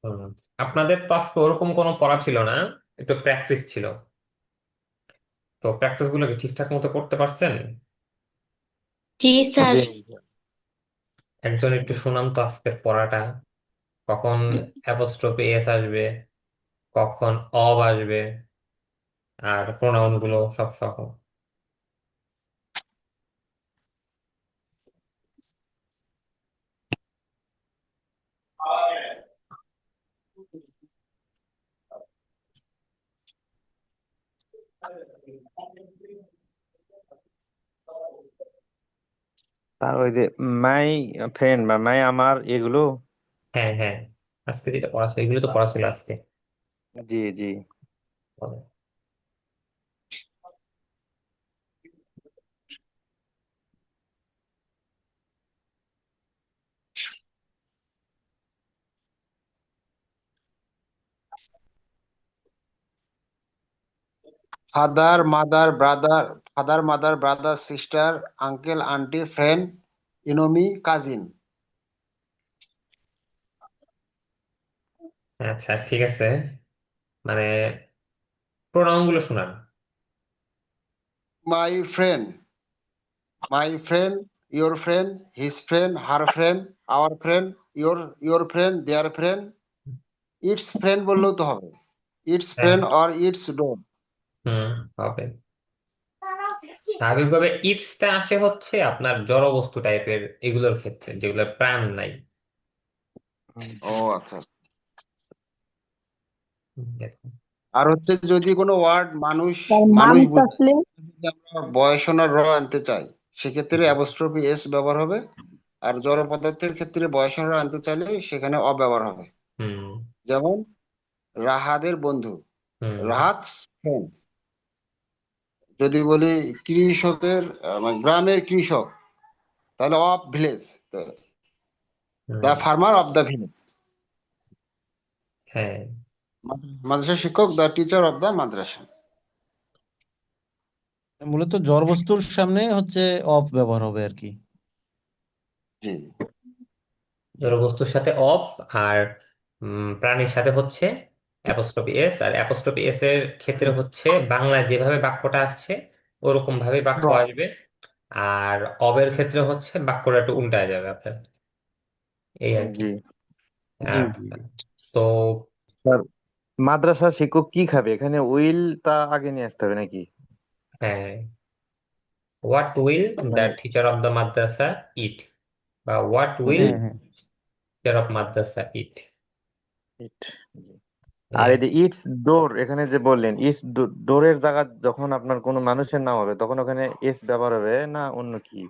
হুম। আপনাদের তো আজকে ওরকম কোনো পড়া ছিল না, একটু প্র্যাকটিস ছিল। তো প্র্যাকটিস গুলো কি ঠিকঠাক মতো করতে পারছেন? জি স্যার। জি। একজন একটু শুনান তো আজকের পড়াটা। কখন অ্যাপোস্ট্রোফি এস আসবে, কখন অব আসবে, আর প্রোনাউন গুলো সব সহ। তার ওই যে মাই ফ্রেন্ড বা মাই আমার এগুলো। হ্যাঁ হ্যাঁ, আজকে যেটা পড়া ছিল এগুলো তো পড়া ছিল আজকে। জি জি। Father mother brother, father mother brother sister, uncle aunty friend, enemy cousin. আচ্ছা ঠিক আছে, মানে প্রোনাউন গুলো শোনান। My friend, my friend, your friend, his friend, her friend, our friend, your friend, their friend. It's friend বললেও তো হবে। It's হ্যাঁ। Friend or it's dog. Hmm, হবে। স্বাভাবিকভাবে ইটসটা আসে হচ্ছে আপনার জড় বস্তু টাইপের এগুলোর ক্ষেত্রে যেগুলোর প্রাণ নাই। ও আচ্ছা। দেখুন। আর হচ্ছে যদি কোনো ওয়ার্ড মানুষ তার মানুষ মানুষ বোঝায়, আসলে যদি আমরা বয়সনার র আনতে চাই, সেক্ষেত্রে অ্যাপোস্ট্রোফি এস ব্যবহার হবে। আর জড় পদার্থের ক্ষেত্রে বয়সনার র আনতে চাইলে সেখানে অব্যবহার হবে। হুম যেমন রাহাদের বন্ধু, হুম রাহাত ফ্রেন্ড। যদি বলি কৃষকের মানে গ্রামের কৃষক, তাহলে of village, the hmm. Farmer of the village. হ্যাঁ। মাদ্রাসা শিক্ষক, দ্য টিচার অফ দ্য মাদ্রাসা। মূলত জড় বস্তুর সামনে হচ্ছে অফ ব্যবহার হবে আর কি। জি। জড় বস্তুর সাথে অফ, আর প্রাণীর সাথে হচ্ছে অ্যাপোস্ট্রোফি এস। আর অ্যাপোস্ট্রোফি এস এর ক্ষেত্রে হচ্ছে বাংলায় যেভাবে বাক্যটা আসছে ওরকম ভাবে বাক্য র। আসবে। আর অবের ক্ষেত্রে হচ্ছে বাক্যটা একটু উল্টায় যাবে আপনার, এই আর কি। জি জি। আচ্ছা। তো স্যার, মাদ্রাসার শিক্ষক কি খাবে এখানে? উইল তা আগে নিয়ে আসতে হবে নাকি? হ্যাঁ, হোয়াট উইল দ্য মানে টিচার অফ দ্য মাদ্রাসা ইট, বা হোয়াট উইল জি। হ্যাঁ হ্যাঁ। টিচার অফ মাদ্রাসা ইট। ইট। আর এই যে ইটস ডোর, এখানে যে বললেন ইটস ডোরের জায়গা, যখন আপনার কোনো মানুষের নাম হবে তখন ওখানে এস ব্যবহার হবে না অন্য কি?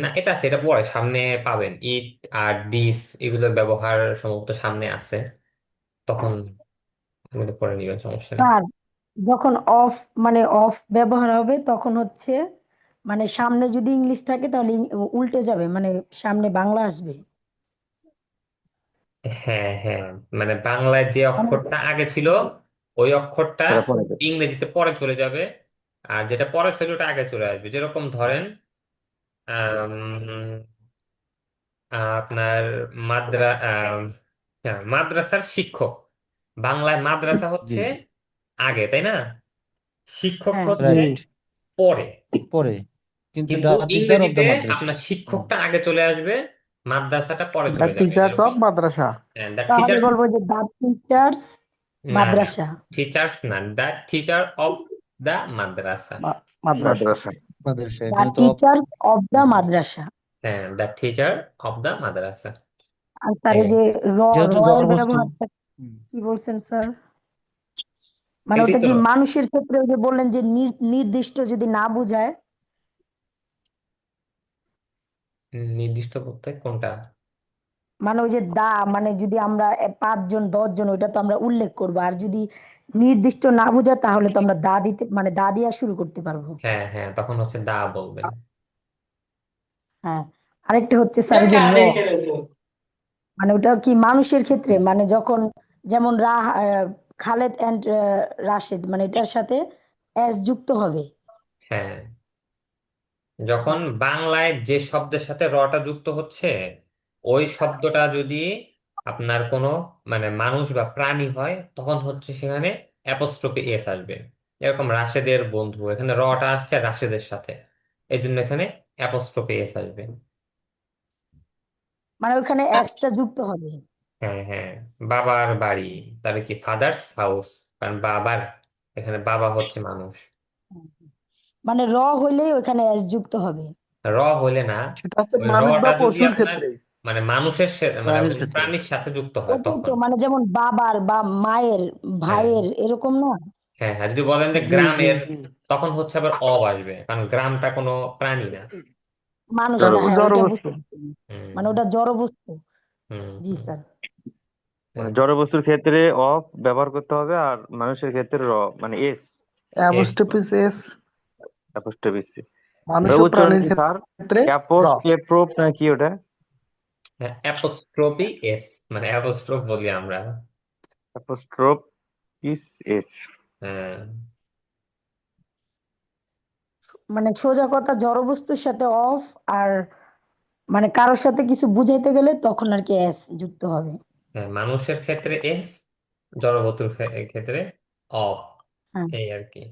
না, এটা আছে, এটা পরে সামনে পাবেন। ইট আর দিস এগুলোর ব্যবহার সম্ভবত সামনে আছে, তখন এগুলো পরে নিবেন, সমস্যা নেই। স্যার যখন অফ মানে অফ ব্যবহার হবে তখন হচ্ছে মানে সামনে যদি ইংলিশ থাকে তাহলে উল্টে যাবে মানে সামনে বাংলা আসবে। হ্যাঁ হ্যাঁ, মানে বাংলায় যে মানে অক্ষরটা আগে ছিল ওই অক্ষরটা সেটা পরে দেবে। ইংরেজিতে পরে চলে যাবে। আর যেটা পরে ছিল ওটা আগে চলে আসবে। যেরকম ধরেন আম, আপনার মাদ্রাসার শিক্ষক, বাংলায় মাদ্রাসা জি হচ্ছে জি। আগে, তাই না? শিক্ষক হ্যাঁ হচ্ছে রাইট। পরে। পরে কিন্তু কিন্তু দ্য টিচার অফ ইংরেজিতে দ্য মাদ্রাসা। আপনার শিক্ষকটা আগে চলে আসবে, মাদ্রাসাটা পরে দ্য চলে যাবে। টিচার্স অফ যেরকম মাদ্রাসা। দ্য তাহলে টিচার্স, বলবো যে দা টিচার্স না না, মাদ্রাসা। টিচার্স না, দ্য টিচার অফ দ্য মাদ্রাসা। মাদ্রাসা। মাদ্রাসা দা এখানে তো অফ। টিচার অফ দা মাদ্রাসা। হ্যাঁ, দ্য টিচার অফ দ্য মাদ্রাসা। আর তার এই এই যে র, র যেহেতু এর জড় বস্তু। ব্যবহারটা হুম। কি বলছেন স্যার? মানে এটাই ওটা তো। কি মানুষের ক্ষেত্রে ওই যে বললেন যে নির্দিষ্ট যদি না বোঝায়। নির্দিষ্ট করতে কোনটা? মানে ওই যে দা মানে যদি আমরা 5 জন 10 জন ওইটা তো আমরা উল্লেখ করবো, আর যদি নির্দিষ্ট না বোঝায় তাহলে তো আমরা দা দিতে মানে দা দিয়া শুরু করতে পারবো। হ্যাঁ হ্যাঁ, তখন হচ্ছে দা বলবেন। হ্যাঁ। আরেকটা হচ্ছে স্যার ওই যে র, মানে ওটা কি মানুষের ক্ষেত্রে মানে যখন যেমন খালেদ অ্যান্ড রাশেদ মানে এটার সাথে এস যুক্ত হবে। হ্যাঁ, যখন বাংলায় যে শব্দের সাথে রটা যুক্ত হচ্ছে ওই শব্দটা যদি আপনার কোনো মানে মানুষ বা প্রাণী হয়, তখন হচ্ছে সেখানে অ্যাপোস্ট্রোফি এস আসবে। এরকম রাশেদের বন্ধু, এখানে রটা আসছে রাশেদের সাথে, এই জন্য এখানে অ্যাপোস্ট্রোফি এস আসবে। মানে ওখানে এসটা যুক্ত হবে। হ্যাঁ হ্যাঁ, বাবার বাড়ি, তাহলে কি ফাদার্স হাউস, কারণ বাবার, এখানে বাবা হচ্ছে মানুষ। মানে র হইলেই ওখানে এস যুক্ত হবে। র হলে না, সেটা হচ্ছে ওই মানুষ বা রটা যদি পশুর আপনার ক্ষেত্রে, মানে মানুষের মানে প্রাণীর ক্ষেত্রে। প্রাণীর সাথে যুক্ত হয় ওটাই তো, তখন। মানে যেমন বাবার বা মায়ের হ্যাঁ ভাইয়ের এরকম না। হ্যাঁ হ্যাঁ, যদি বলেন যে জি জি গ্রামের, জি। তখন হচ্ছে আবার আসবে, কারণ গ্রামটা কোনো প্রাণী না। মানুষ জড় না, হ্যাঁ জড় ওইটা বস্তু। বুঝতে পারছি। হুম মানে ওটা জড় বস্তু। হুম জি হুম। স্যার। মানে আচ্ছা, জড় বস্তুর ক্ষেত্রে অফ ব্যবহার করতে হবে, আর মানুষের ক্ষেত্রে মানে এস এস। অ্যাপোস্ট্রোফিস এস, অ্যাপোস্ট্রোফি। মানুষ ও উচ্চারণ প্রাণীর কি স্যার? ক্ষেত্রে র। অ্যাপোস্ট্রোফ নাকি ওটা? অ্যাপোস্ট্রোফি এস, মানে অ্যাপোস্ট্রোফ বলি আমরা। অ্যাপোস্ট্রোফ ইস এস। হ্যাঁ মানে সোজা কথা, জড় বস্তুর সাথে অফ, আর মানে কারোর সাথে কিছু বুঝাইতে গেলে তখন আর কি এস যুক্ত হবে। হ্যাঁ, মানুষের ক্ষেত্রে এস, জড়বস্তুর ক্ষেত্রে অফ, হ্যাঁ। এই আর কি।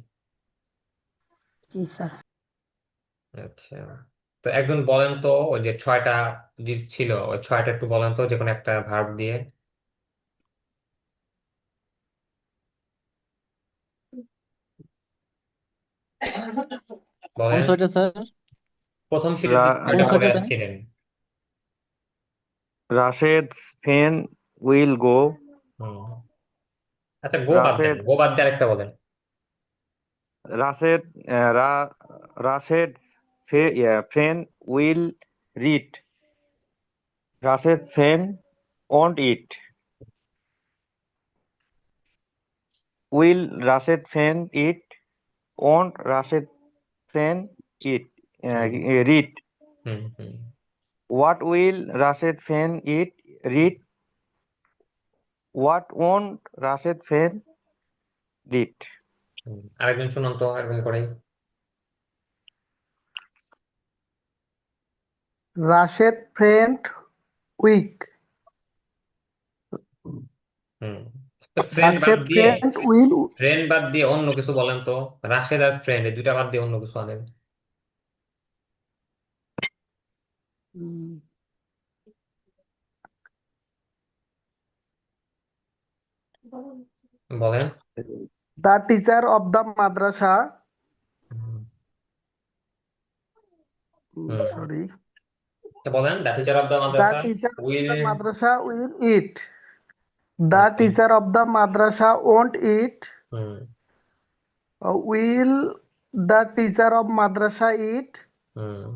জি স্যার। আচ্ছা, তো একজন বলেন তো, ওই যে ছয়টা যে ছিল, ওই ছয়টা একটু বলেন তো, যে কোনো একটা ভার্ব দিয়ে কোন বলেন। ছয়টা স্যার? প্রথম সিটের রা, দিক কোন ছয়টা পড়ে ছয়টা দেন? আসছিলেন। রাশেদ's ফেন উইল গো। হুম, আচ্ছা গো বাদ দেন, রাশেদ গো বাদ দিয়ে আরেকটা বলেন। রাশেদ রা Rashed's friend will read. Rashed's friend won't eat. Will Rashed friend eat? won't Rashed friend eat hmm read? Hmm hmm What will Rashed friend eat read? What won't Rashed friend read? আরেকজন শুনুন তো এরকম করে। Rashed friend week. হুম, তো ফ্রেন্ড বাদ রাশেদ দিয়ে, ফ্রেন্ড উইল। ফ্রেন্ড বাদ দিয়ে অন্য কিছু বলেন তো। রাশেদ আর ফ্রেন্ড, এই দুইটা বাদ দিয়ে অন্য কিছু আনেন। বলেন। The teacher of the madrasa, hmm hmm. Sorry, তো বলেন, the teacher of the the madrasa teacher of will. The madrasa will eat. The teacher of the madrasa won't eat. Hmm will the teacher of madrasa eat? Hmm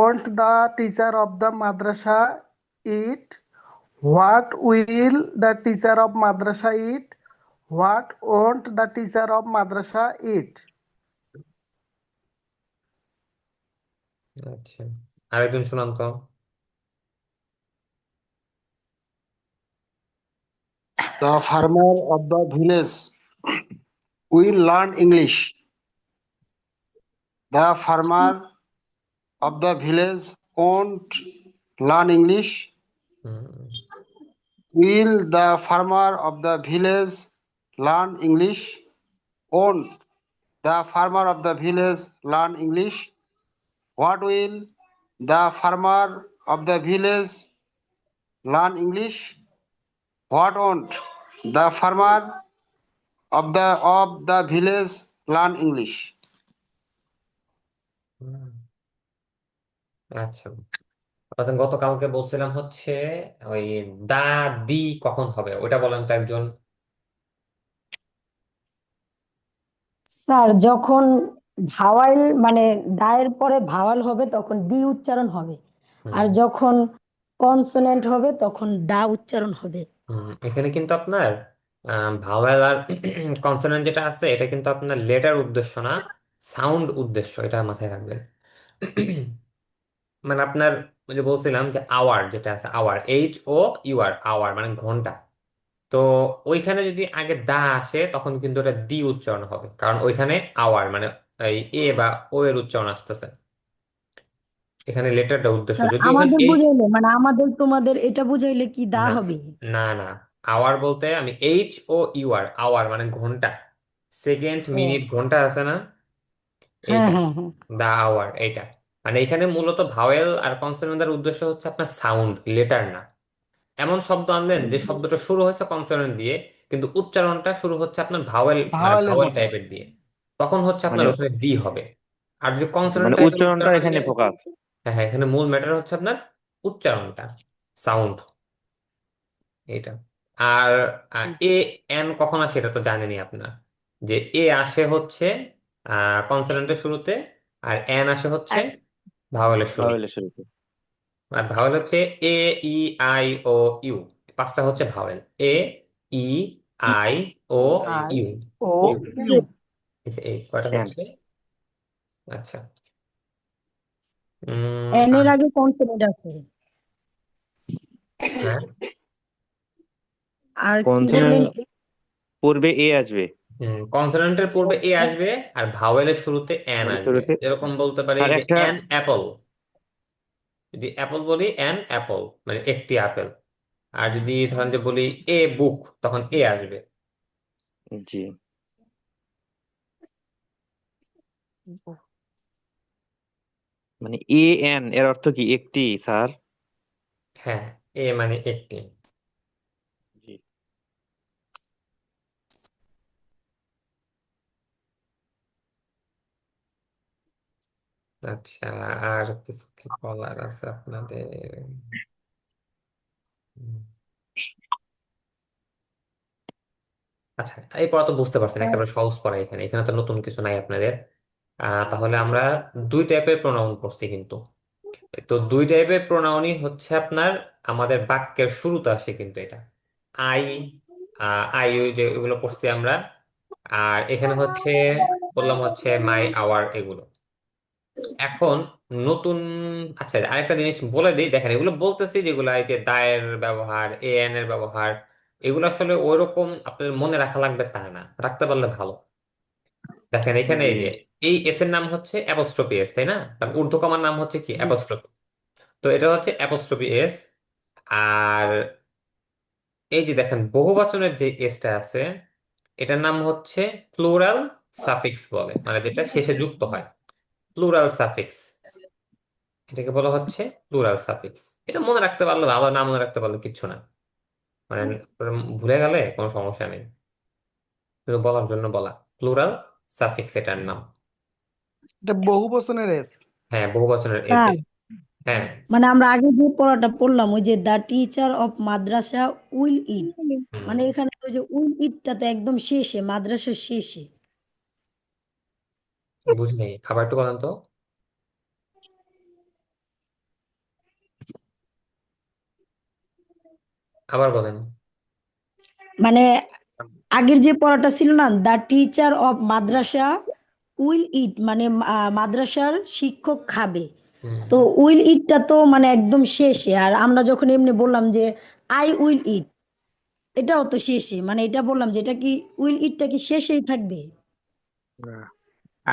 won't the teacher of the madrasa eat? What will the teacher of madrasa eat? What won't the teacher of madrasa eat? আচ্ছা, আরেকজন শুনান তো। The farmer of the village will learn English. The farmer of the village won't learn English. Hmm Will the farmer of the village learn English? Won't the farmer of the village learn English? What will the farmer of the village learn English? What won't the farmer of the village learn English? হুম। আচ্ছা, আপনাদের গতকালকে বলছিলাম হচ্ছে ওই দা, দি কখন হবে ওটা বলেন তো একজন। স্যার যখন ভাওয়াল মানে দায়ের পরে ভাওয়াল হবে তখন দি উচ্চারণ হবে, হুম আর যখন কনসোনেন্ট হবে তখন ডা উচ্চারণ হবে। এখানে কিন্তু আপনার ভাওয়েল আর কনসোনেন্ট যেটা আছে, এটা কিন্তু আপনার লেটার উদ্দেশ্য না, সাউন্ড উদ্দেশ্য, এটা মাথায় রাখবেন। মানে আপনার ওই যে বলছিলাম যে আওয়ার যেটা আছে, hour, H O U R, hour মানে ঘন্টা। তো ওইখানে যদি আগে দা আসে, তখন কিন্তু ওটা দি উচ্চারণ হবে, কারণ ওইখানে আওয়ার মানে এই এ বা ও এর উচ্চারণ আসতেছে। এখানে লেটারটা উদ্দেশ্য, তাহলে যদিও এখানে আমাদের এইচ, বুঝাইলে মানে আমাদের তোমাদের এটা বুঝাইলে কি দা না হবে? না না, আওয়ার বলতে আমি H O U R, hour মানে ঘন্টা, সেকেন্ড মিনিট ও ঘন্টা আছে না, হ্যাঁ এইটা হ্যাঁ হ্যাঁ। দা আওয়ার এইটা। মানে এখানে মূলত ভাওয়েল আর কনসোনেন্টের উদ্দেশ্য হচ্ছে আপনার সাউন্ড, লেটার না। এমন শব্দ আনলেন যে শব্দটা শুরু হয়েছে কনসোনেন্ট দিয়ে, কিন্তু উচ্চারণটা শুরু হচ্ছে আপনার ভাওয়েল, মানে ভাওয়ালের ভাওয়েল মতো। টাইপের দিয়ে, তখন হচ্ছে আপনার মানে ওখানে দি হবে। আর যদি আচ্ছা, কনসোনেন্ট মানে টাইপের উচ্চারণটা উচ্চারণ আসে, এখানে ফোকাস। হ্যাঁ হ্যাঁ, এখানে মূল ম্যাটার হচ্ছে আপনার উচ্চারণটা, সাউন্ড, এইটা। আর এ এন কখন আসে এটা তো জানেনই আপনার, যে এ আসে হচ্ছে কনসোনেন্টের শুরুতে, আর এন আসে হচ্ছে ভাওয়েলের শুরুতে। ভাওয়েলের শুরুতে। আর ভাওয়েল হচ্ছে এ, ই, আই, ও, ইউ, পাঁচটা হচ্ছে vowel. A, E, I, O, I U. O U. এই কয়টা এন। হচ্ছে? আচ্ছা। এন এর আর আগে কনসোনেন্ট আছে। হ্যাঁ, আর কি বললেন? কনসোনেন্ট পূর্বে এ আসবে। কনসোনেন্টের পূর্বে এ আসবে, আর ভাওয়েলের শুরুতে এন ভাওয়েলের আসবে। শুরুতে। এরকম বলতে পারি আর যে একটা। এন অ্যাপল, যদি অ্যাপল বলি এন অ্যাপল মানে একটি আপেল। আর যদি ধরেন যে বলি এ বুক, তখন এ আসবে। জি। মানে এ এন এর অর্থ কি একটি, স্যার? হ্যাঁ, এ মানে একটি। জি। আচ্ছা, আর কিছু কি বলার আছে আপনাদের? উম, আচ্ছা, এই পড়া তো বুঝতে পারছেন, একেবারে সহজ পড়া। এখানে এখানে তো নতুন কিছু নাই আপনাদের। তাহলে আমরা দুই টাইপের প্রোনাউন পড়ছি কিন্তু। তো দুই টাইপের প্রোনাউনই হচ্ছে আপনার আমাদের বাক্যের শুরুতে আসে কিন্তু এটা। আই, আই ইউ যে এগুলো পড়ছি আমরা। আর এখানে হচ্ছে বললাম হচ্ছে মাই, আওয়ার, এগুলো। এখন নতুন, আচ্ছা আরেকটা জিনিস বলে দিই, দেখেন এগুলো বলতেছি যেগুলো, এই যে দায়ের ব্যবহার, এ এন এর ব্যবহার, এগুলো আসলে ওইরকম আপনার মনে রাখা লাগবে তা না, রাখতে পারলে ভালো। দেখেন এখানে জি। এই যে এই এস এর নাম হচ্ছে অ্যাপোস্ট্রোফি এস, তাই না? তার ঊর্ধ্বকমার নাম হচ্ছে কি? জি। অ্যাপোস্ট্রোফি। তো এটা হচ্ছে অ্যাপোস্ট্রোফি এস। আর এই যে দেখেন বহুবচনের যে এসটা আছে, এটার নাম হচ্ছে প্লুরাল সাফিক্স বলে, মানে যেটা শেষে যুক্ত হয়, প্লুরাল সাফিক্স। এটাকে বলা হচ্ছে প্লুরাল সাফিক্স। এটা মনে রাখতে পারলে ভালো, না মনে রাখতে পারলে কিচ্ছু না, মানে ভুলে গেলে কোনো সমস্যা নেই, শুধু বলার জন্য বলা। প্লুরাল সাফিক্স এটার নাম। এটা বহু বচনের এস। হ্যাঁ, বহুবচনের এস স্যার, যেটা। হ্যাঁ। মানে আমরা আগে যে পড়াটা পড়লাম ওই যে দা টিচার অফ মাদ্রাসা উইল ইট, হুম, মানে এখানে ওই যে উইল ইটটা তো একদম শেষে, মাদ্রাসার শেষে। বুঝি নাই, আবার একটু বলেন তো। আবার বলেন। মানে আগের যে পড়াটা ছিল না, দা টিচার অফ মাদ্রাসা উইল ইট, মানে মাদ্রাসার শিক্ষক খাবে। হুম, তো উইল ইটটা তো মানে একদম শেষে, আর আমরা যখন এমনি বললাম যে আই উইল ইট, এটাও তো শেষে, মানে এটা বললাম যে এটা কি উইল ইটটা কি শেষেই থাকবে?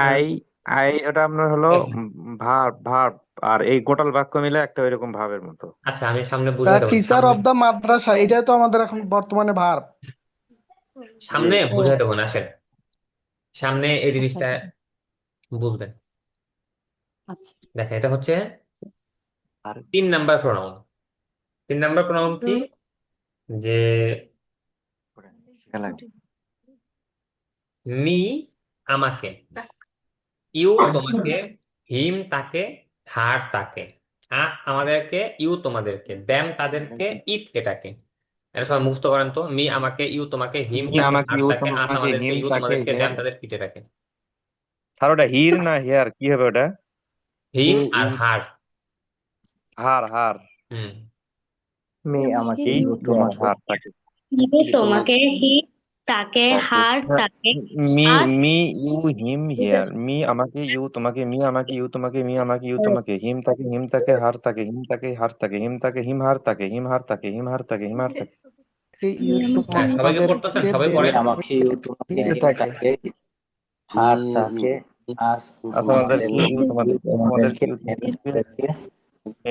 আই, হুম, আই ওটা আপনার হলো দেখেন। Verb, verb. আর এই গোটাল বাক্য মিলে একটা ওইরকম ভাবের মতো। আচ্ছা, আমি সামনে দ্য বুঝাই দেবো, টিচার সামনে অফ দ্য মাদ্রাসা, এটাই তো আমাদের এখন বর্তমানে ভার্ব। জি। সামনে ও বুঝাই দেবো না, আসেন সামনে এই আচ্ছা জিনিসটা আচ্ছা বুঝবেন। আচ্ছা। দেখেন এটা হচ্ছে আর 3 নাম্বার প্রোনাউন। 3 নাম্বার প্রোনাউন কি? যে শেখা লাগে। মি আমাকে, ইউ তোমাকে, হিম তাকে, হার তাকে, আস আমাদেরকে, ইউ তোমাদেরকে, দ্যাম তাদেরকে, ইট এটাকে। এটা সবাই মুখস্থ করেন তো। মি আমাকে, ইউ তোমাকে, হিম মি তাকে, আমাকে, হার ইউ তাকে, আস তোমাকে, আমাদেরকে, হিম ইউ তাকে, তোমাদেরকে, দ্যাম হেয়ার। তাদের, ইট এটাকে। স্যার ওটা হির না হেয়ার, কি হবে ওটা? হিম হি আর ইট হার। হার, হার। হুম। মেয়ে আমাকে, হি ইউ আর তোমাকে। হার তাকে। মি তোমাকে, হি তাকে, তাকে হার হ্যাঁ, তাকে, me, us me, you, him, her. Me আমাকে, ইউ তোমাকে, মি আমাকে, ইউ তোমাকে, মি আমাকে, ইউ তোমাকে। হিম তাকে, হিম তাকে, হার তাকে, হিম তাকে, হার তাকে, হিম তাকে, হিম হার তাকে, হিম হার তাকে, হিম হার তাকে, হিম হার তাকে। এই মি ইউ আমাকে, হ্যাঁ, সবাইকে পড়তেছেন, তোমাদেরকে সবাই মেয়ে পড়েন। আমাকে, ইউ তোমাকে, হিট হিম তাকে। তাকে, হি হার তাকে, আজ তোমাদেরকে আমাদেরকে ইউ ইউ তোমাদেরকে তোমাদেরকে তোমাদেরকে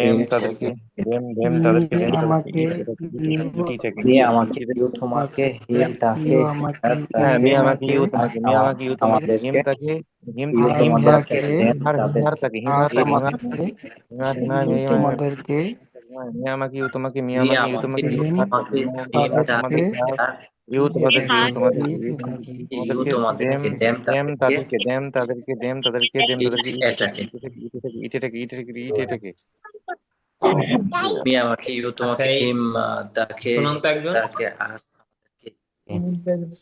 ইউ দেম তোমাদেরকে তাদেরকে দেম ইট তাদেরকে দেম দেম মি তাদেরকে দেম তাদেরকে আমাকে, ইট এটাকে ইউ ইট এটাকে মি ইট আমাকে এটাকে ইউ তোমাকে হিম ইউ তাকে আমাকে, হার ইউ হ্যাঁ মি তাকে আমাকে তোমাকে, ইউ আজ তোমাকে মি আমাকে ইউ তোমাকে হিম আমাদেরকে তাকে হিম ইউ আজ হিম তোমাদেরকে হারকে তাকে, দেম হিম হার তাদেরকে তাকে হিম হার আজ তাকে ইট হিম হার আমাকে, হিম হার ইউ হিম হার তোমাদেরকে, মি আমাকে ইউ তোমাকে মি মি আমাকে ইউ আমাকে তোমাকে ইউ হিম হিম হার তাকে তোমাকে হিম হিম হার তাদেরকে, তাকে তোমাদেরকে হার ইউ তোমাদেরকে ইউ তাদেরকে তোমাদেরকে ইট ইউ এটাকে, ইউ তোমাদেরকে দেম তোমাদেরকে দেম দেম তাদেরকে তাদেরকে দেম তাদেরকে দেম তাদেরকে দেম ইট তাদেরকে এটাকে ইট এটাকে ইট এটাকে ইট এটাকে মি আমাকে ইউ আচ্ছা, তোমাকে এই হিম তাকে শুনান তো একজন। তাকে আজ আমাদেরকে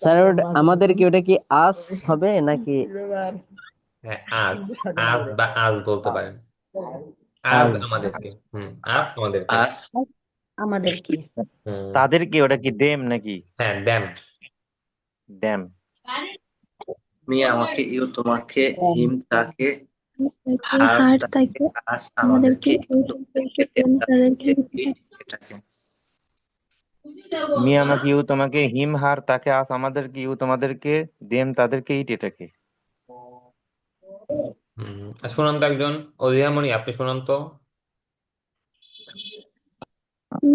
স্যার আমাদের কি ওটা কি আস হবে নাকি হ্যাঁ, আজ, আজ বা আজ বলতে আজ পারেন। আজ আজ? আমাদেরকে, আজ আমাদেরকে। আজ আমাদের কি? হুম তাদেরকে ওটা কি দেম নাকি হ্যাঁ, ড্যাম। দেম মি আমাকে ইউ তোমাকে হ্যাঁ। হিম তাকে তাকে হার হার তাকে তাকে আজ আমাদেরকে আমাদেরকে ইউ ইট তোমাদেরকে তাদেরকে দেম দেন তাদেরকে তাদেরকে ইট এটাকে মি আমাকে ইউ তোমাকে হিম হার তাকে আস আমাদেরকে ইউ তোমাদেরকে দেম তাদেরকে ইট এটাকে শুনান তো একজন। অধিয়ামণি, আপনি শুনান তো।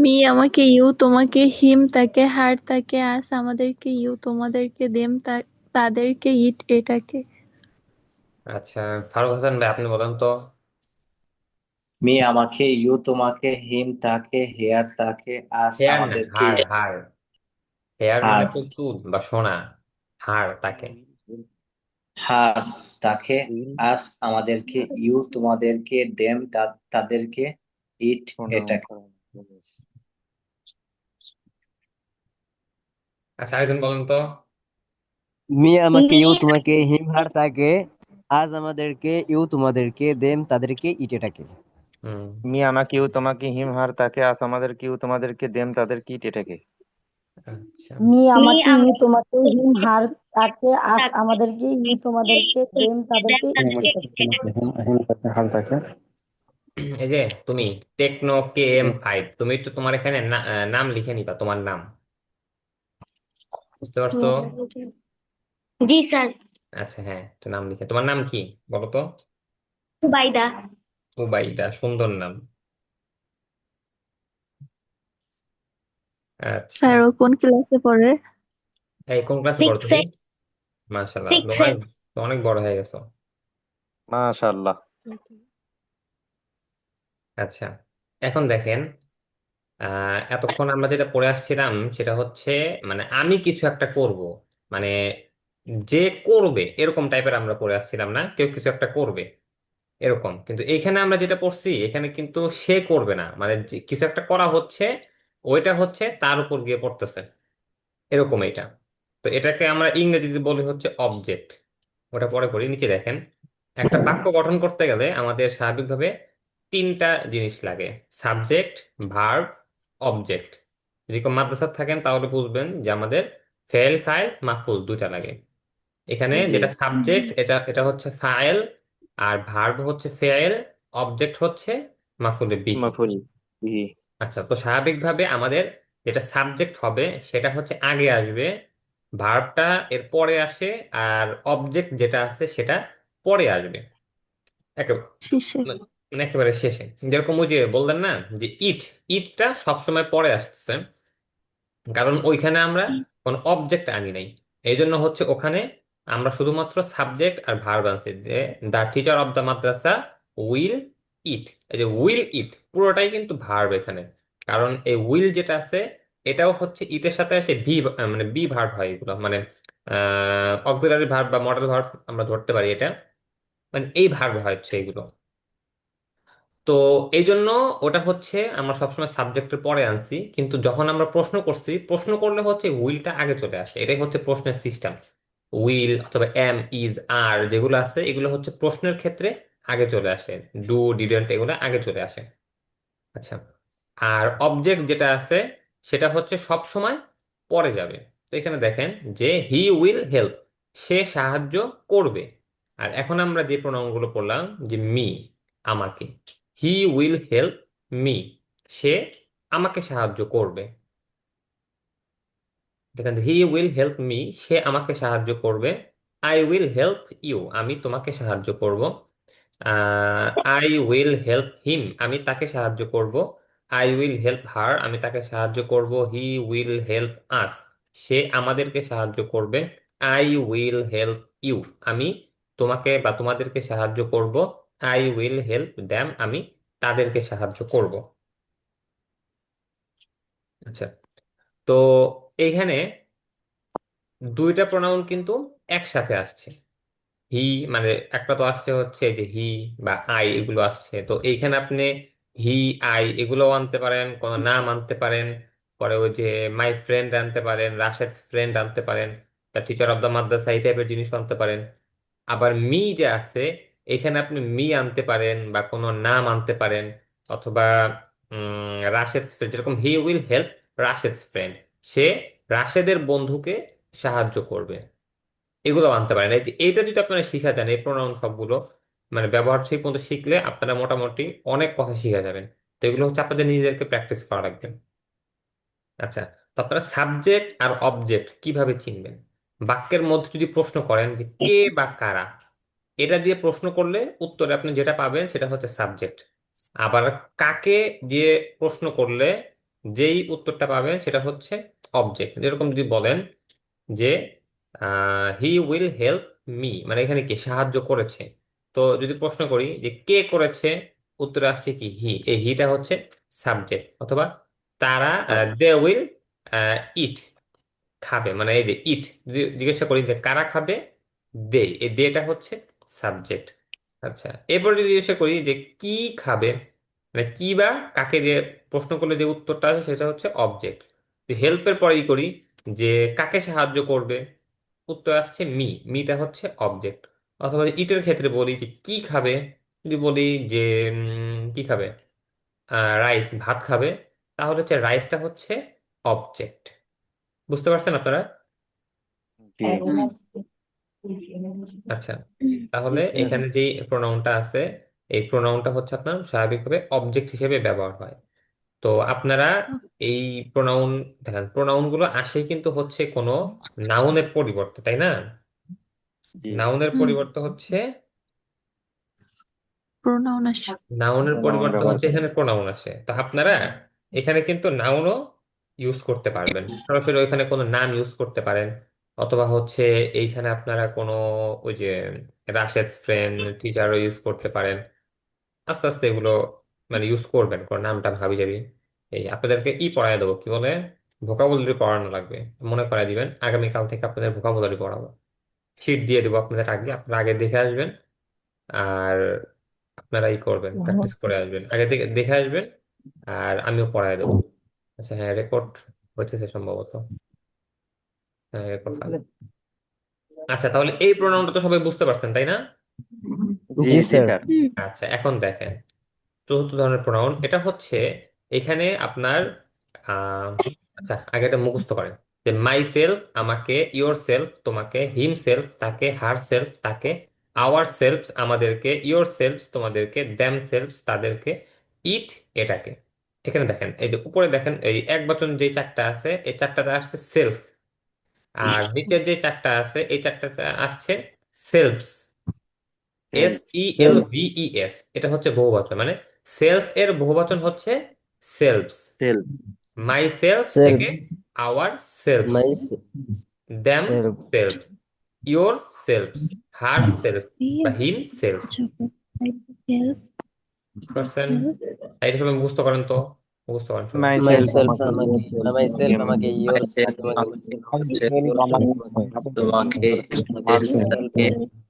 মি আমাকে ইউ তোমাকে হিম তাকে হার তাকে আস আমাদেরকে ইউ তোমাদেরকে দেম তাদেরকে ইট এটাকে আচ্ছা, ফারুক হাসান ভাই, আপনি বলেন তো। মি আমাকে ইউ তোমাকে হিম তাকে হেয়ার তাকে আজ হেয়ার না, আমাদেরকে হাড় হাড়। হেয়ার মানে হার তো চুল বা সোনা। হাড় তাকে। হার তাকে আজ আমাদেরকে ইউ তোমাদেরকে দেম তাদেরকে ইট এটাকে আচ্ছা, আরেকজন বলেন তো। মি আমাকে মি ইউ তোমাকে হিমহার তাকে আজ আমাদেরকে ইউ তোমাদেরকে দেম তাদেরকে ইটেটাকে। হুম মি আমাকে ইউ তোমাকে হিম হার তাকে আস আমাদেরকে ইউ তোমাদেরকে দেম তাদেরকে ইট এটাকে আচ্ছা, মি মি আমাকে ইউ আমাকে তোমাকে হিম হার তাকে আস তাকে আমাদেরকে ইউ তোমাদেরকে দেম তাদেরকে দেন ইট তাদেরকে এটাকে। ইট হিম তাকে, হাল তাকে, এই যে তুমি টেকনো KM5, তুমি তো তোমার এখানে নাম লিখে নিবা, তোমার নাম। বুঝতে পারছো? জি স্যার আচ্ছা, হ্যাঁ, তো নাম লিখে, তোমার নাম কি বলো তো। সুবাইদা উবাইদা, সুন্দর নাম। আচ্ছা, স্যার ও কোন ক্লাসে পড়ে এই কোন ক্লাসে পড়ো তুমি? সিক্সে মাশাআল্লাহ, সিক্সে তো অনেক বড় হয়ে গেছো। মাশাআল্লাহ আচ্ছা, এখন দেখেন, এতক্ষণ আমরা যেটা পড়ে আসছিলাম সেটা হচ্ছে, মানে আমি কিছু একটা করব, মানে যে করবে এরকম টাইপের আমরা পড়ে আসছিলাম না, কেউ কিছু একটা করবে এরকম। কিন্তু এখানে আমরা যেটা পড়ছি, এখানে কিন্তু সে করবে না, মানে কিছু একটা করা হচ্ছে, ওইটা হচ্ছে তার উপর গিয়ে পড়তেছে, এরকম এটা। তো এটাকে আমরা ইংরেজিতে বলি হচ্ছে অবজেক্ট। ওটা পরে পড়ি, নিচে দেখেন। একটা বাক্য গঠন করতে গেলে আমাদের স্বাভাবিকভাবে তিনটা জিনিস লাগে: সাবজেক্ট, ভার্ব, অবজেক্ট। যদি কোনো মাদ্রাসার থাকেন তাহলে বুঝবেন যে আমাদের ফেল, ফাইল, মাফুল দুইটা লাগে। এখানে জি যেটা সাবজেক্ট, এটা এটা হচ্ছে ফাইল, আর ভার্ব হচ্ছে ফেল, অবজেক্ট হচ্ছে মাফুলে বিহি। মাফুল বিহি আচ্ছা, তো স্বাভাবিকভাবে আমাদের যেটা সাবজেক্ট হবে সেটা হচ্ছে আগে আসবে, ভার্বটা এর পরে আসে, আর অবজেক্ট যেটা আছে সেটা পরে আসবে, একেবারে শেষে মানে একেবারে শেষে। যেরকম ওই যে বললেন না, যে ইটটা সবসময় পরে আসতেছে, কারণ ওইখানে আমরা কোনো অবজেক্ট আনি নাই। এই জন্য হচ্ছে ওখানে আমরা শুধুমাত্র সাবজেক্ট আর ভার্ব আনছি, যে the teacher of the madrasa will eat. এই যে উইল ইট পুরোটাই কিন্তু ভার্ব এখানে, কারণ এই উইল যেটা আছে এটাও হচ্ছে ইটের সাথে এসে মানে বি ভার্ব হয় এগুলো, মানে অক্সিলারি ভার্ব বা মডেল ভার্ব আমরা ধরতে পারি এটা, মানে এই ভার্ব হচ্ছে এগুলো। তো এই জন্য ওটা হচ্ছে আমরা সবসময় সাবজেক্টের পরে আনছি, কিন্তু যখন আমরা প্রশ্ন করছি, প্রশ্ন করলে হচ্ছে উইলটা আগে চলে আসে, এটাই হচ্ছে প্রশ্নের সিস্টেম। উইল অথবা এম, ইজ, আর যেগুলো আছে এগুলো হচ্ছে প্রশ্নের ক্ষেত্রে আগে চলে আসে। ডু, ডিডন্ট এগুলো আগে চলে আসে। আচ্ছা, আর অবজেক্ট যেটা আছে সেটা হচ্ছে সব সময় পরে যাবে। তো এখানে দেখেন যে হি উইল হেল্প, সে সাহায্য করবে। আর এখন আমরা যে প্রণয়নগুলো পড়লাম, যে মি, আমাকে, হি উইল হেল্প মি, সে আমাকে সাহায্য করবে। দেখেন, হি উইল হেল্প মি, সে আমাকে সাহায্য করবে। আই উইল হেল্প ইউ, আমি তোমাকে সাহায্য করব। আই উইল হেল্প হিম, আমি তাকে সাহায্য করব। আই উইল হেল্প হার, আমি তাকে সাহায্য করব। হি উইল হেল্প আস, সে আমাদেরকে সাহায্য করবে। আই উইল হেল্প ইউ, আমি তোমাকে বা তোমাদেরকে সাহায্য করব। আই উইল হেল্প দ্যাম, আমি তাদেরকে সাহায্য করব। আচ্ছা, তো এইখানে দুইটা প্রোনাউন কিন্তু একসাথে আসছে। হি মানে একটা তো আসছে হচ্ছে যে হি বা আই, এগুলো আসছে। তো এইখানে আপনি হি, আই এগুলোও আনতে পারেন, কোনো নাম আনতে পারেন। পরে ওই যে মাই ফ্রেন্ড আনতে পারেন, রাশেদস ফ্রেন্ড আনতে পারেন, দ্য টিচার অফ দ্য মাদ্রাসা, এই টাইপের জিনিস আনতে পারেন। আবার মি যে আছে, এখানে আপনি মি আনতে পারেন বা কোনো নাম আনতে পারেন। অথবা রাশেদস ফ্রেন্ড, যেরকম হি উইল হেল্প রাশেদস ফ্রেন্ড, সে রাশেদের বন্ধুকে সাহায্য করবে, এগুলো আনতে পারেন। এই যে এইটা যদি আপনারা শিখা যান, এই প্রোনাউন সবগুলো মানে ব্যবহার ঠিক মতো শিখলে আপনারা মোটামুটি অনেক কথা শিখা যাবেন। তো এগুলো হচ্ছে আপনাদের নিজেদেরকে প্র্যাকটিস করা লাগবে। আচ্ছা, তো আপনারা সাবজেক্ট আর অবজেক্ট কিভাবে চিনবেন? বাক্যের মধ্যে যদি প্রশ্ন করেন যে কে বা কারা, এটা দিয়ে প্রশ্ন করলে উত্তরে আপনি যেটা পাবেন সেটা হচ্ছে সাবজেক্ট। আবার কাকে দিয়ে প্রশ্ন করলে যেই উত্তরটা পাবেন সেটা হচ্ছে অবজেক্ট। যেরকম যদি বলেন যে হি উইল হেল্প মি, মানে এখানে কি সাহায্য করেছে। তো যদি প্রশ্ন করি যে কে করেছে, উত্তরে আসছে কি হি, এই হিটা হচ্ছে সাবজেক্ট। অথবা তারা দে উইল ইট, খাবে, মানে এই যে ইট। যদি জিজ্ঞাসা করি যে কারা খাবে, দে, এই দেটা হচ্ছে সাবজেক্ট। আচ্ছা, এরপর যদি জিজ্ঞাসা করি যে কি খাবে, মানে কি বা কাকে দিয়ে প্রশ্ন করলে যে উত্তরটা আসে সেটা হচ্ছে অবজেক্ট। হেল্পের পরে ই করি যে কাকে সাহায্য করবে, উত্তর আসছে মি, মিটা হচ্ছে অবজেক্ট। অথবা ইটের ক্ষেত্রে বলি যে কি খাবে, যদি বলি যে কি খাবে, রাইস, ভাত খাবে, তাহলে হচ্ছে রাইসটা হচ্ছে অবজেক্ট। বুঝতে পারছেন আপনারা? জি। হুম। আচ্ছা, জি তাহলে স্যার। এখানে যে প্রোনাউনটা আছে, এই প্রোনাউনটা হচ্ছে আপনার স্বাভাবিকভাবে অবজেক্ট হিসেবে ব্যবহার হয়। তো আপনারা এই প্রোনাউন দেখেন, প্রোনাউন গুলো আসে কিন্তু হচ্ছে কোনো নাউনের পরিবর্তে, তাই না? জি। নাউনের হুম, পরিবর্তে হচ্ছে প্রোনাউন আসে। নাউনের নাউন পরিবর্তে ব্যবহার হচ্ছে করে। এখানে প্রোনাউন আসে। তো আপনারা এখানে কিন্তু নাউনও ইউজ করতে পারবেন, সরাসরি ওইখানে কোনো নাম ইউজ করতে পারেন। অথবা হচ্ছে এইখানে আপনারা কোনো ওই যে রাশেদস ফ্রেন্ড, টিচারও ইউজ করতে পারেন। আস্তে আস্তে এগুলো মানে ইউজ করবেন, কোন নামটা ভাবি যাবি। এই আপনাদেরকে পড়ায় দেবো, কি বলে, ভোকাবুলারি পড়ানো লাগবে। মনে করায় দিবেন, আগামীকাল থেকে আপনাদের ভোকাবুলারি পড়াবো। শিট দিয়ে দেবো আপনাদের আগে, আপনারা আগে দেখে আসবেন। আর আপনারা করবেন, প্র্যাকটিস করে আসবেন, আগে থেকে দেখে আসবেন। আর আমিও পড়ায় দেবো। আচ্ছা, হ্যাঁ, রেকর্ড হইতেছে সম্ভবত। হ্যাঁ, রেকর্ড ফাইল। আচ্ছা, তাহলে এই প্রোনাউনটা তো সবাই বুঝতে পারছেন, তাই না? জি জি জি স্যার। স্যার। হুম, আচ্ছা, এখন দেখেন চতুর্থ ধরনের প্রোনাউন, এটা হচ্ছে এখানে আপনার আহ, আচ্ছা, আগে এটা মুখস্থ করেন যে মাই সেলফ আমাকে, ইয়োর সেলফ তোমাকে, হিম সেলফ তাকে, হার সেলফ তাকে, আওয়ার সেলফ আমাদেরকে, ইয়োর সেলফ তোমাদেরকে, দ্যাম সেলফ তাদেরকে, ইট এটাকে। এখানে দেখেন এই যে উপরে দেখেন এই এক বচন যে চারটা আছে, এই চারটাতে আসছে সেলফ। আর নিচের যে চারটা আছে এই চারটাতে আসছে selves, S self. E L self. V E S, এটা হচ্ছে বহুবচন। মানে সেলফ এর বহুবচন হচ্ছে selves. Self. Myself self. থেকে ourselves, my themself. Self, yourselves, herself বা হিম সেলফ। পারছেন? এটা সবাই মুখস্থ করেন, তো মুখস্থ করেন সবাই। মাই মাই সেলফ সেলফ আমাকে, ইয়োর আমাকে, সেলফ মাই আমাকে, সেলফ আমাকে, ইয়োর সেলফ myself আমাকে, আমাকে মাই yourself সেলফ ইয়োর সেলফ আমাকে, আমাকে, তোমাকে আমাকে, ইয়োর সেলফ আমাকে, হার হিম সেলফ সেলফ তাকে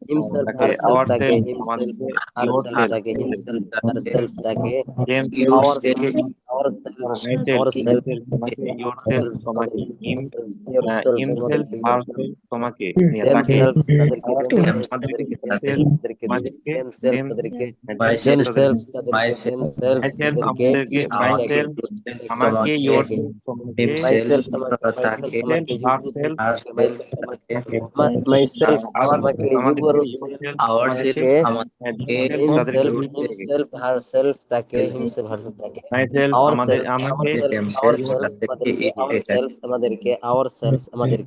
হিমসেলফ তাকে, হার সেলফ আওয়ার তাকে, সেলফ হিমসেলফ আমাদেরকে, হার ইয়োর সেলফ সেলফ তাকে, হিমসেলফ হার তাকে সেলফ তাকে, জেম you সেলফ আওয়ার তাকে, self, our self, my self, hour my self, self তোমাকে, ইয়োর আওয়ার সেলফ সেলফ তোমাকে, তাদেরকে, হিম, ইয়োর সেলফ হিম সেলফ, তোমাদেরকে, হার সেলফ তোমাকে, দেম তাকে, সেলফ তাদেরকে, দেম তাকে সেলফ আমাদেরকে, তাদেরকে, দেম সেলফ সেলফ তাদেরকে, আমাদেরকে, দেম সেলফ দেম, তাদেরকে, দেম দেম সেলফ myself তাদেরকে, সেলফ তাদেরকে, them myself self my self তাদেরকে, আমাদেরকে, ইট মাই আমাকে তাকে, সেলফ yourself আমাকে, তোমাকে ইয়োর সেলফ তোমাকে, মাই himself সেলফ আমাকে, মাই সেলফ তাকে সেলফ, আমাকে, হার ইউর সেলফ সেলf আমাকে, মাই herself সেলফ আমাকে, তাকে মাই সেলফ আওয়ার আমাকে, ইউর আমাদেরকে, ইয়োর সেলফ সেলফ আমাদেরকে, ourselves আমাকে, আমাকে দেম সেলফ তাদেরকে, himself, হিম তাকে, himself, herself, তাকে, self himself, herself, তাকে, মাই সেলফ our আমাদের ourselves, আমাকে themselves your তাদেরকে it এটা ourselves আমাদেরকে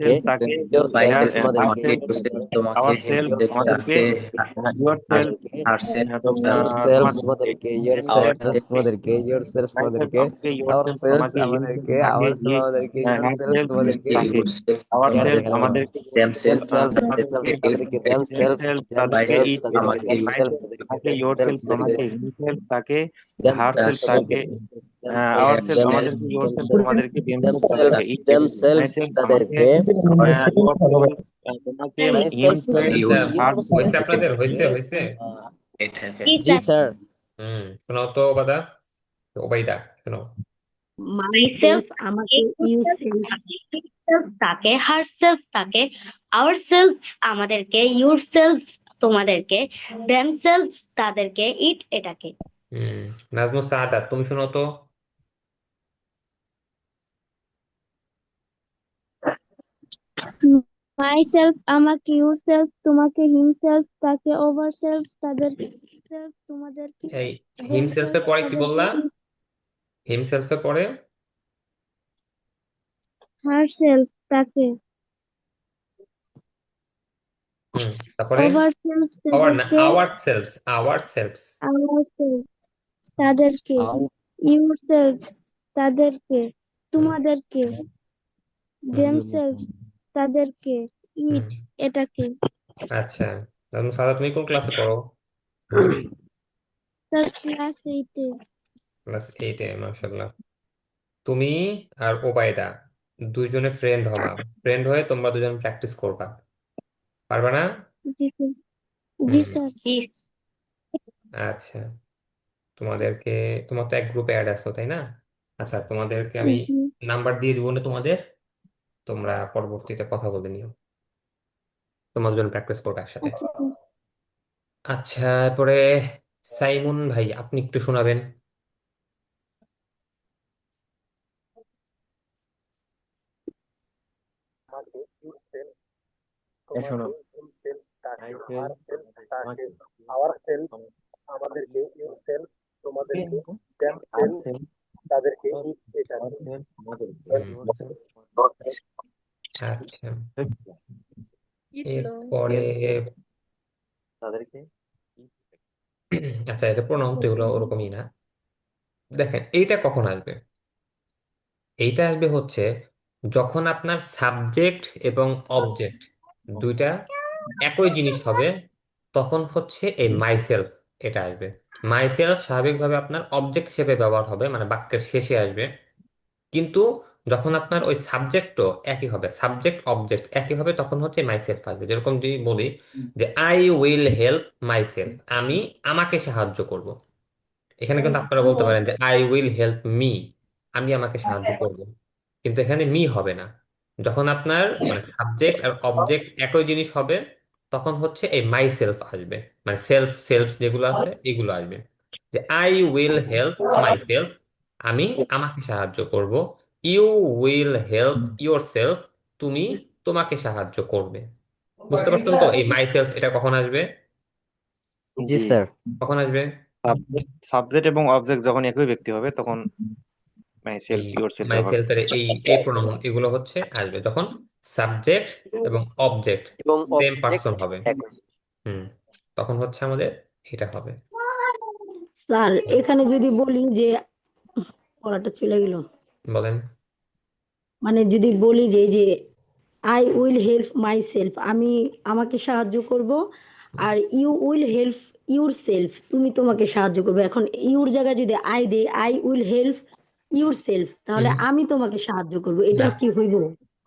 himself তাকে yourselves আমাদেরকে yourself তোমাকে ourselves himself আমাদেরকে তাকে yourself herself yourself তোমার তোমাদেরকে themselves yourselves তোমাদেরকে yourselves myself তোমাদেরকে আমাকে yourself ourselves তোমাকে himself আমাদেরকে তাকে ourselves আমাদেরকে yourselves herself তোমাদেরকে তাকে yourself ourself তোমাদেরকে আমাদেরকে themselves themselves তাদেরকে themselves তাদেরকে themselves themselves তাদেরকে themselves it তাদেরকে আমাকে themselves তাকে তাদেরকে yourself themselves আমাকে তাদেরকে himself তাকে themselves herself তাদেরকে তাকে themselves ourself themselves আমাদেরকে yourself তোমাদেরকে themselves themselves তাদেরকে it themselves myself আমাকে তাদেরকে yourself তোমাকে myself himself আচ্ছা, herself হয়েছে আপনাদের? হয়েছে হয়েছে এটাকে জি স্যার শোনাও তো ওবাদা, ওবাইদা শোনাও। myself আমাকে you self তাকে herself তাকে ourselves আমাদেরকে yourselves তোমাদেরকে themselves তাদেরকে it এটাকে নাজমুস সাআদাত তুমি শোনাও তো। myself আমাকে yourself তোমাকে himself তাকে overself তাদের self তোমাদেরকে এই হিমসেলফে themselves পরে কি তাদেরকে বললা? হিমসেলফে পরে herself তাকে তারপরে overself আওয়ার না, তাদেরকে ourselves, ourselves. ourselves তাদেরকে yourself তাদেরকে তোমাদেরকে themselves তাদেরকে it এটাকে আচ্ছা, নাজমুস সাআদাত তুমি কোন ক্লাসে পড়ো? তার ক্লাস 8 এ ক্লাস 8-এ, মাশাআল্লাহ। তুমি আর ওবায়দা দুইজনে ফ্রেন্ড হবা, ফ্রেন্ড হয়ে তোমরা দুজন প্র্যাকটিস করবা, পারবা না? জি স্যার জি হুম, স্যার আচ্ছা। তোমাদেরকে, তোমার তো এক গ্রুপে অ্যাড আছো তাই না? আচ্ছা, তোমাদেরকে আমি নাম্বার দিয়ে দিব না তোমাদের, তোমরা পরবর্তীতে কথা বলে নিও, তোমার দুজন প্র্যাকটিস করবে একসাথে। আচ্ছা আচ্ছা, এরপরে সাইমন ভাই আপনি একটু শোনাবেন। শোনো আচ্ছা, এরপরে তাদেরকে আচ্ছা, এটা প্রোনাউন তো এগুলো ওরকমই না। দেখেন এইটা কখন আসবে? এইটা আসবে হচ্ছে যখন আপনার সাবজেক্ট এবং অবজেক্ট দুইটা একই জিনিস হবে, তখন হচ্ছে এই মাইসেলফ এটা আসবে। মাইসেলফ স্বাভাবিকভাবে আপনার অবজেক্ট হিসেবে ব্যবহার হবে, মানে বাক্যের শেষে আসবে। কিন্তু যখন আপনার ওই সাবজেক্টও একই হবে, সাবজেক্ট অবজেক্ট একই হবে, তখন হচ্ছে মাইসেলফ আসবে। যেরকম যদি বলি যে আই উইল হেল্প মাইসেলফ, আমি আমাকে সাহায্য করব, এখানে কিন্তু আপনারা বলতে পারেন যে আই উইল হেল্প মি, আমি আমাকে সাহায্য করব, কিন্তু এখানে মি হবে না। যখন আপনার মানে সাবজেক্ট আর অবজেক্ট একই জিনিস হবে, তখন হচ্ছে এই মাই সেলফ আসবে, মানে সেলফ সেলফ যেগুলো আছে এগুলো আসবে। যে I will help myself, আমি আমাকে সাহায্য করব। You will help yourself, তুমি তোমাকে সাহায্য করবে। বুঝতে পারছেন তো এই মাই সেলফ এটা কখন আসবে? জি স্যার কখন আসবে? সাবজেক্ট এবং অবজেক্ট যখন একই ব্যক্তি হবে তখন মাই এই সেলফ ইউর সেলফ মাই ব্যবহার সেলফের এই এই প্রোনাউন এগুলো হচ্ছে আসবে যখন সাবজেক্ট এবং অবজেক্ট এবং সেম পার্সন অবজেক্ট হবে। একই হুম, তখন হচ্ছে আমাদের এটা হবে। স্যার এখানে যদি বলি যে পড়াটা চলে গেল, বলেন। মানে যদি বলি যে এই যে I will help myself, আমি আমাকে সাহায্য করব, আর you will help yourself, তুমি তোমাকে সাহায্য করবে। এখন ইউর জায়গায় যদি আই দেই, I will help your self, তাহলে হুম, আমি তোমাকে সাহায্য করব, এটা না, কি হইব?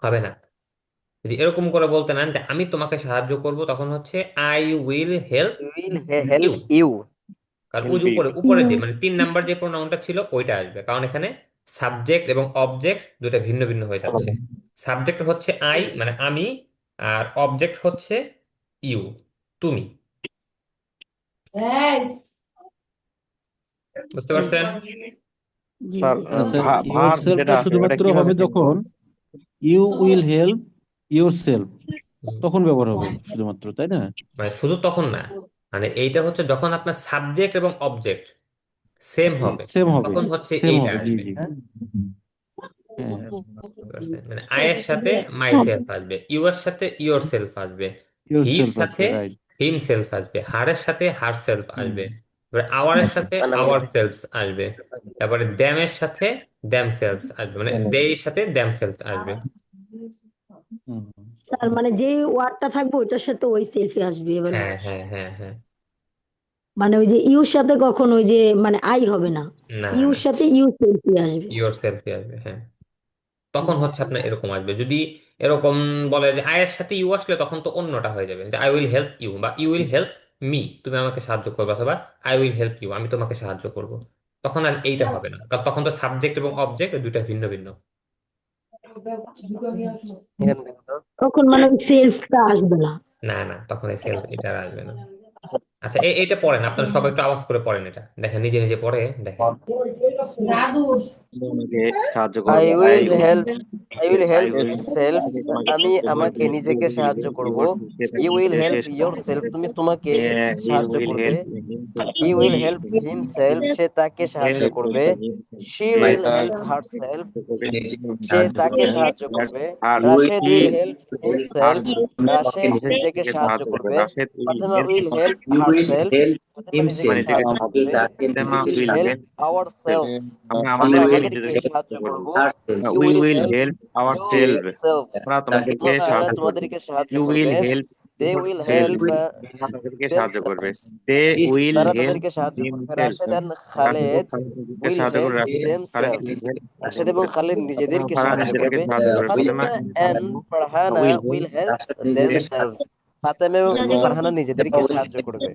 হবে না। যদি এরকম করে বলতে না যে আমি তোমাকে সাহায্য করব, তখন হচ্ছে I will help will you. Help you কারণ ওই হেল্প যে ইউ উপরে উপরে যে মানে 3 নাম্বার যে প্রোনাউনটা ছিল ওইটা আসবে, কারণ এখানে সাবজেক্ট এবং অবজেক্ট দুটো ভিন্ন ভিন্ন হয়ে যাচ্ছে। সাবজেক্ট হচ্ছে আই মানে আমি, আর অবজেক্ট হচ্ছে ইউ, তুমি। বুঝতে পারছেন? জি স্যার জি স্যার ইয়োর ভার্ব যেটা সেলফটা আছে ওটা শুধুমাত্র কিভাবে হবে চেঞ্জ যখন you will help yourself, hmm, তখন ব্যবহার হবে শুধুমাত্র, তাই না? মানে শুধু তখন না, মানে এইটা হচ্ছে যখন আপনার সাবজেক্ট এবং অবজেক্ট সেম হবে, সেম হবে, তখন হচ্ছে সেম এইটা হবে, জি আসবে। জি। হ্যাঁ, বুঝতে পারছেন? মানে আই এর সাথে মাই সেলফ আসবে, ইউ এর সাথে ইয়োর সেলফ আসবে, ইউর হির সেলফ সাথে আসবে, রাইট। হিম সেলফ আসবে, হারের সাথে হার সেলফ আসবে, এবার আওয়ারের সাথে আওয়ার সেলফ আসবে, তারপরে দ্যামের সাথে দ্যাম সেলফ আসবে, মানে দে এর সাথে দ্যাম সেলফ আসবে। স্যার মানে যে ওয়ার্ডটা থাকবে ওইটার সাথে ওই সেলফি আসবে এবার। হ্যাঁ হ্যাঁ হ্যাঁ হ্যাঁ। মানে ওই যে ইউর সাথে কখন ওই যে মানে আই হবে না, না ইউর না, সাথে ইউ সেলফি আসবে। ইয়োর সেলফই আসবে, হ্যাঁ। তখন হচ্ছে আপনার এরকম আসবে। যদি এরকম বলে যে আই এর সাথে ইউ আসলে তখন তো অন্যটা হয়ে যাবে, যে আই উইল হেল্প ইউ বা ইউ উইল হেল্প মি, তুমি আমাকে সাহায্য করবে, অথবা আই উইল হেল্প ইউ, আমি তোমাকে সাহায্য করব। তখন আর এইটা হবে না, কারণ তখন তো সাবজেক্ট এবং অবজেক্ট দুইটা ভিন্ন ভিন্ন। এখানে দেখো তো। তখন মানে ওই সেলফটা আসবে না। না না, তখন এই সেলফ এটা আর আসবে না। আচ্ছা, এইটা পড়েন, আপনারা সবাই একটু আওয়াজ করে পড়েন, এটা দেখেন, নিজে নিজে পড়ে দেখেন। আমাকে সাহায্য আই করবে, will help I will I help will self, তোমাকে আমি সাহায্য আমাকে করবে, ইউ নিজেকে উইল সাহায্য হেল্প করব। ইউর, সে ইউ তাকে উইল সে হেল্প সাহায্য ইয়োর করবে। সেলফ, তুমি তোমাকে হি সাহায্য উইল করবে। Help him, he he will help himself, will সে তাকে সাহায্য হেল্প করবে। শি সে will myself, help herself, তাকে সে সাহায্য তাকে করবে। সাহায্য But করবে। আর Rashed he will help him আর সেলফ, রাশেদ নিজে নিজেকে নিজেকে সাহায্য সাহায্য করবে, করবে। Rashed will Fatema help will help herself, Fatema নিজেকে নিজেকে সাহায্য সাহায্য করবে। করবে। Fatema we will will help help, ourselves, আমরা আমরা আমাদেরকে আমাদেরকে নিজেদেরকে সাহায্য সাহায্য করব। করব। You we will will help help our yourself, selves, আমরা তোমাদেরকে তারা সাহায্য করব। তোমাদেরকে সাহায্য ইউ উইল করবে। Help they your will self, help তারা তাদেরকে সাহায্য করবে। themselves, দে উইল তারা হেল্প তাদেরকে সাহায্য হিম করবে। সেলফ, রাশেদ এন্ড রাশেদ ও খালেদ খালিদ নিজেকে উইল সাহায্য হেল্প করবে, Rashed Khalid themselves, will help Rashed এবং খালিদ ফাতেমা ও নিজেদেরকে ফারহান সাহায্য নিজেদেরকে করবে। সাহায্য করবে। Fatema and Farhana will will help help নিজেকে themselves, ফাতেমা এবং ফারহানা নিজেদেরকে সাহায্য করবে।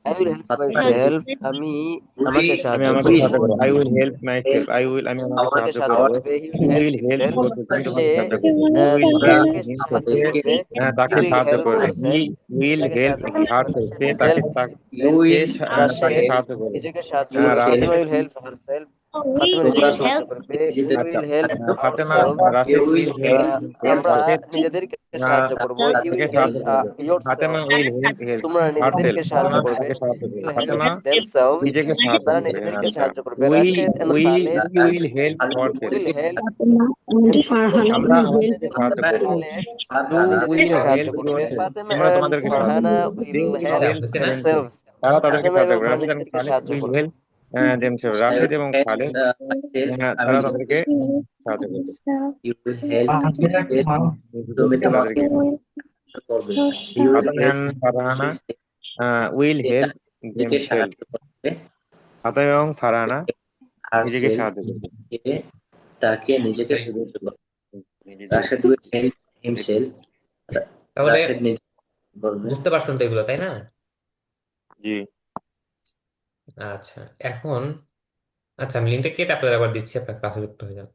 I will help myself, আমি আমাকে আমি সাহায্য আমাকে করব। সাহায্য করবো, I will help myself, আমি আমাকে আমাকে সাহায্য সাহায্য করবো। করবে। He will you help will help himself, তুমি সে তোমাকে সাহায্য করবে। ইউ উইল হেল্প তাকে হিম, সাহায্য সে করবে। হি তাকে উইল সাহায্য হেল্প করবে। হি হারসেলফ, উইল তাকে হেল্প সাহায্য করবে। হার, রাশেদ সে উইল তাকে হেল্প তাকে রাশেদ সাহায্য করবে। নিজেকে সাহায্য করবে। Fatema Rashed, will help herself, we Fatema নিজেকে will সাহায্য help করবে। উই আচ্ছা, will help Fatema, ourselves, Rashed will help, আমরা রাশেদ নিজেদেরকে সাহায্য করব। ইউ তাকে উইল সাহায্য হেল্প করবে। ফাতেমা ইয়োরসেলফ, উইল হেল্প তোমরা হার নিজেদেরকে সেলফ, সাহায্য ফাতেমা করবে। তাকে সাহায্য করবে। উইল হেল্প ফাতেমা দেমসেলভস, নিজেকে সাহায্য তারা করবে। নিজেদেরকে আচ্ছা, সাহায্য করবে। We Rashed and we Khaled will help ourselves, will help Fatema and Farhana আমরা will help. রাশেদ আমাদেরকে এবং সাহায্য করব। খালেদ ইউ উইল নিজেদেরকে সাহায্য হেল্প ইউর করবে। সেলফ, ফাতেমা তোমরা এন্ড তোমাদেরকে সাহায্য ফারহানা করবে। They will will help help হয়েছে না? দেমসেলভস, তারা তাদেরকে ফাতেমা সাহায্য এবং করবে। ফারহানা রাশেদ এন্ড নিজেদেরকে খালিদ সাহায্য উইল করবে। হেল্প দেমসেলফ, রাশেদ এবং খালিদ তারা তাদেরকে সাহায্য করবে। তোমাদেরকে Fatema and Farhana will help themself, Fatema এবং ফারহানা নিজেকে সাহায্য করবে। আচ্ছা, নিজেদেরকে। তাহলে বুঝতে পারছেন তো এগুলো, তাই না? জি। আচ্ছা, এখন আচ্ছা, আমি লিঙ্কটা কেটে আপনাদের আবার দিচ্ছি, আপনার ক্লাসে যুক্ত হয়ে যান।